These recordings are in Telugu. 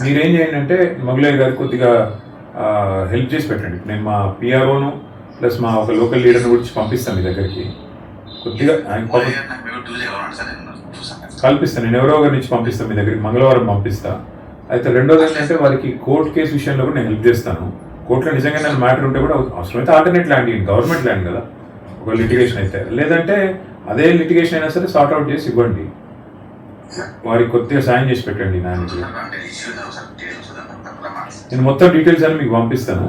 మీరేం చేయండి అంటే మొగలయ్య గారికి కొద్దిగా హెల్ప్ చేసి పెట్టండి. నేను మా పిఆర్ఓను ప్లస్ మా ఒక లోకల్ లీడర్ని గురించి పంపిస్తాను మీ దగ్గరికి. కొద్దిగా కల్పిస్తాను, నేను ఎవరో ఒకరి నుంచి పంపిస్తాను మీ దగ్గరికి, మంగళవారం పంపిస్తా. అయితే రెండోది ఏంటంటే వారికి కోర్ట్ కేసు విషయంలో కూడా నేను హెల్ప్ చేస్తాను. కోర్టులో నిజంగా నేను మ్యాటర్ ఉంటే కూడా అవసరమైతే ఆల్టర్నేట్ ల్యాండ్, గవర్నమెంట్ ల్యాండ్ కదా, ఒక లిటిగేషన్ అయితే, లేదంటే అదే లిటిగేషన్ అయినా సరే సార్ట్ అవుట్ చేసి ఇవ్వండి. వారికి కొద్దిగా సాయం చేసి పెట్టండి. నేను మొత్తం డీటెయిల్స్ అని మీకు పంపిస్తాను.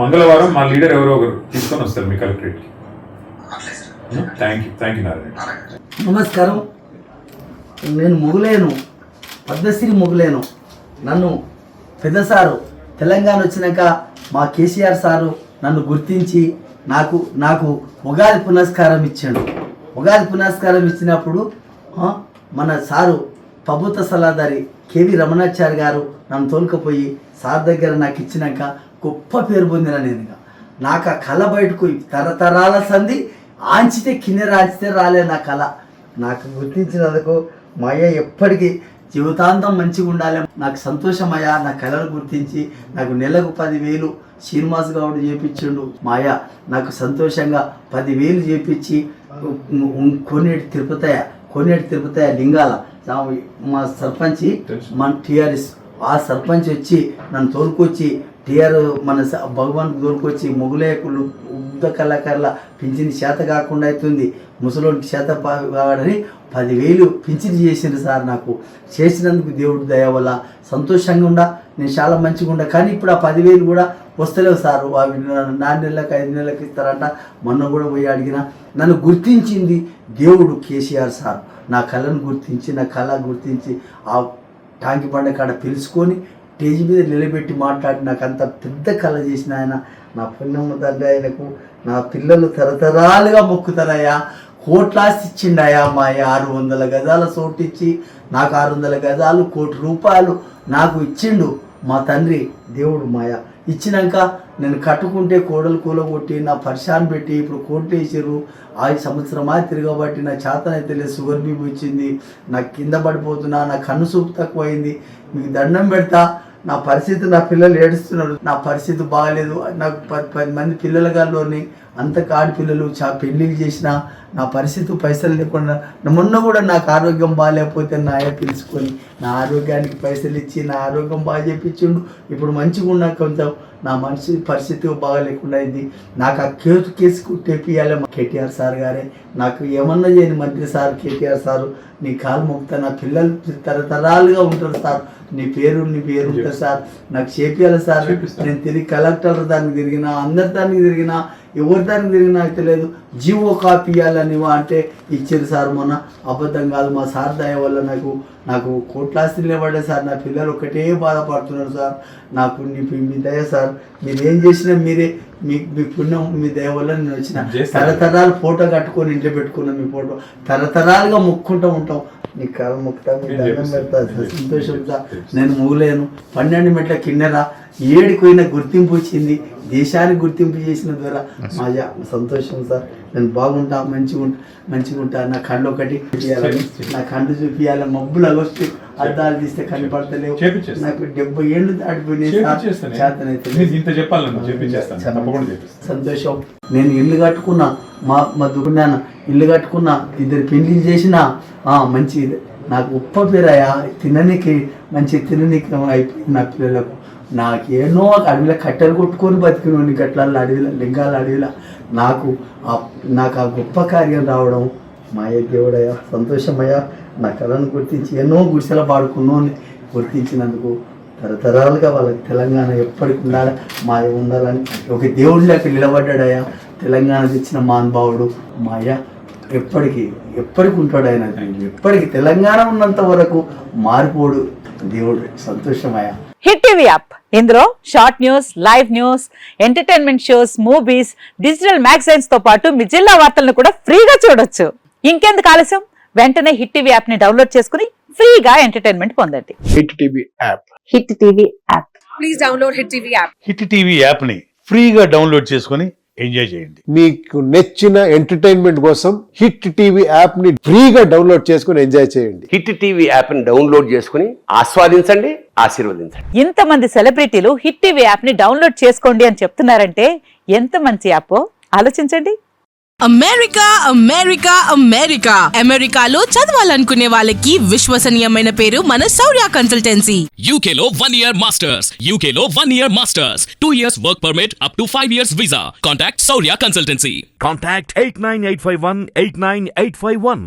మంగళవారం మా లీడర్ ఎవరో ఒకరు తీసుకొని వస్తారు మీ కలెక్టరేట్కి. Thank you Narayana. నమస్కారం, నేను మొగలేను, పద్మశ్రీ మొగలేను. నన్ను పెద్ద సారు తెలంగాణ వచ్చినాక మా కేసీఆర్ సారు నన్ను గుర్తించి నాకు ఉగాది పునస్కారం ఇచ్చాడు. ఉగాది పునస్కారం ఇచ్చినప్పుడు మన సారు ప్రభుత్వ సలహాదారి కేవీ రమణాచారి గారు నన్ను తోలుకపోయి సార్ దగ్గర నాకు ఇచ్చినాక గొప్ప పేరు పొందిన నేను. నాకు ఆ కళ బయటకు తరతరాల సంధి ఆంచితే కింద రాంచితే రాలే నా కళ. నాకు గుర్తించినందుకు మా అయ్య ఎప్పటికీ జీవితాంతం మంచిగా ఉండాలి. నాకు సంతోషమయ్యా, నా కళను గుర్తించి నాకు నెలకు 10,000 శ్రీనివాస్ గౌడ్ చేపించిండు. మా అయ్య నాకు సంతోషంగా 10,000 చేపించి కోనేటి తిరుపతయ్య లింగాల మా సర్పంచ్ మన టీఆర్ఎస్ ఆ సర్పంచ్ వచ్చి నన్ను తోలుకొచ్చి మన భగవాన్కి తోలుకొచ్చి మొగులేకులు ఉద్ద కళాకారుల పింఛని చేత కాకుండా అవుతుంది, ముసలోడికి చేత కావాలని 10,000 పింఛని చేసిండు సార్. నాకు చేసినందుకు దేవుడి దయ వల్ల సంతోషంగా ఉండా, నేను చాలా మంచిగా ఉండా. కానీ ఇప్పుడు ఆ 10,000 కూడా వస్తలేవు సార్. అవి 4 నెలలకు 5 నెలలకు ఇస్తారంట. మొన్న కూడా పోయి అడిగిన. నన్ను గుర్తించింది దేవుడు కేసీఆర్ సార్. నా కళను గుర్తించి, నా కళ గుర్తించి ఆ టాంకి బండ కాడ పిలుచుకొని స్టేజ్ మీద నిలబెట్టి మాట్లాడి నాకు అంత పెద్ద కళ చేసిన ఆయన. నా పుణ్యమ్మ తండ్రి ఆయనకు నా పిల్లలు తరతరాలుగా మొక్కుతారయ్యా. కోట్లాస్తి ఇచ్చిండయా మా 600 గజాల చోటు ఇచ్చి నాకు 600 గజాలు ₹1,00,00,000 నాకు ఇచ్చిండు మా తండ్రి దేవుడు. మాయ ఇచ్చినాక నేను కట్టుకుంటే కోడలు కూలగొట్టి నా పరిశాన్ పెట్టి ఇప్పుడు కోర్టు వేసారు. 5 సంవత్సరమా తిరగబట్టి నా చేతనైతే లేదు, షుగర్ బీపీ వచ్చింది, నాకు కింద పడిపోతున్నా, నా కన్ను చూపు తక్కువైంది, మీకు దండం పెడతా. నా పరిస్థితి, నా పిల్లలు ఏడుస్తున్నారు, నా పరిస్థితి బాగాలేదు. నాకు 10 మంది పిల్లల గాల్లోని అంత కాడి పిల్లలు పెళ్ళిళ్ళు చేసిన నా పరిస్థితి పైసలు లేకుండా. మొన్న కూడా నాకు ఆరోగ్యం బాగాలేకపోతే నా అయ్య పిలుచుకొని నా ఆరోగ్యానికి పైసలు ఇచ్చి నా ఆరోగ్యం బాగా చేయించిండు. ఇప్పుడు మంచిగా ఉన్నా, కొంచెం నా మనిషి పరిస్థితి బాగా లేకుండా అయింది. నాకు ఆ కేసు తెప్పియాలి మా కేటీఆర్ సార్ గారే. నాకు ఏమన్నా చేయని మంత్రి సార్ కేటీఆర్ సారు, నీ కాలు మొక్తా. నా పిల్లలు తరతరాలుగా ఉంటారు సార్, నీ పేరు ఉంటుంది సార్, నాకు చేపియాలి సార్. నేను తిరిగి కలెక్టర్ దానికి తిరిగినా, అందరి దానికి తిరిగినా, ఎవరి దానికి తిరిగినా అయితే లేదు. జీవో కాపీ ఇవ్వాలని అంటే ఇచ్చారు సార్. మొన్న అబద్ధం కాదు, మా సార్ దయ వల్ల నాకు కోట్లాస్తి నిలబడ్డా సార్. నా పిల్లలు ఒకటే బాధపడుతున్నారు సార్. నాకు మీ దయ సార్, మీరు ఏం చేసినా మీరే, మీ పుణ్యం, మీ దయ వల్ల నేను వచ్చిన. తరతరాలు ఫోటో కట్టుకొని ఇంట్లో పెట్టుకున్నాం, మీ ఫోటో తరతరాలుగా మొక్కుంటూ ఉంటాం. నీ కాలు మొక్కుతా, మీ దండం పెడతా, సంతోషం సార్. నేను మూలేను, 12 మెట్ల కిన్నెరా 7కి పోయిన గుర్తింపు వచ్చింది, దేశానికి గుర్తింపు చేసిన ద్వారా మా సంతోషం సార్. నేను బాగుంటా, మంచిగా ఉంటా. నా కళ్ళు ఒకటి చూపించాలని, నా కళ్ళు చూపించాలి. మబ్బులు అగొస్తే అద్దాలు తీస్తే కనపడతలేవు. నాకు 70 ఏళ్ళు దాటిపోయినాయి సార్. సంతోషం. నేను ఇల్లు కట్టుకున్నా, మా దుకున్నాను ఇల్లు కట్టుకున్నా, 2 పెళ్లిళ్ళు చేసిన. మంచి నాకు ఉప్ప పేరయ్యా, తిననీకి అయిపోయింది నా పిల్లలకు. నాకేనో అడవిలో కట్టెలు కొట్టుకొని బతికినోని గట్ల అడవిలో, లింగాల అడవిలో. నాకు ఆ గొప్ప కార్యం రావడం మాయ దేవుడయ్యా, సంతోషమయ్యా. నా కళను గుర్తించి ఎన్నో గుడిసెల పాడుకున్నోని గుర్తించినందుకు తరతరాలుగా వాళ్ళకి తెలంగాణ ఎప్పటికి ఉండాలి, మాయ ఉండాలని ఒక దేవుడిలోకి నిలబడ్డాడయ్యా. తెలంగాణ తెచ్చిన మహానుభావుడు మాయ ఎప్పటికీ ఉంటాడు ఆయన. ఎప్పటికీ తెలంగాణ ఉన్నంత వరకు మారిపోడు దేవుడు. సంతోషమయ్యా. హిట్ టీవీ యాప్, ఇందులో short news, live news, entertainment shows, movies, digital magazines తో పాటు మీ జిల్లా వార్తలను కూడా ఫ్రీగా చూడొచ్చు. ఇంకెందుకు ఆలస్యం, వెంటనే హిట్ టీవీ యాప్ ని డౌన్లోడ్ చేసుకుని ఫ్రీగా ఎంటర్టైన్మెంట్ పొందండి. Hit TV app, hit TV app, please download hit TV app. Hit TV app ని ఫ్రీగా డౌన్లోడ్ చేసుకుని ఎంజాయ్ చేయండి. మీకు నచ్చిన ఎంటర్టైన్మెంట్ కోసం హిట్ టీవీ యాప్ ని ఫ్రీగా డౌన్లోడ్ చేసుకుని ఎంజాయ్ చేయండి. హిట్ టీవీ యాప్ ని డౌన్లోడ్ చేసుకుని ఆస్వాదించండి, ఆశీర్వదించండి. ఇంతమంది సెలబ్రిటీలు హిట్ టీవీ యాప్ ని డౌన్లోడ్ చేసుకోండి అని చెప్తున్నారంటే ఎంత మంచి యాప్ ఆలోచించండి. అమెరికా అమెరికా అమెరికా అమెరికాలో చదవాలనుకునే వాళ్ళకి విశ్వసనీయమైన పేరు మన శౌర్య కన్సల్టెన్సీ. UK లో 1 year masters. UK లో 1 year masters. 2 years work permit up to 5 years visa. Contact Saurya Consultancy. Contact 89851 89851.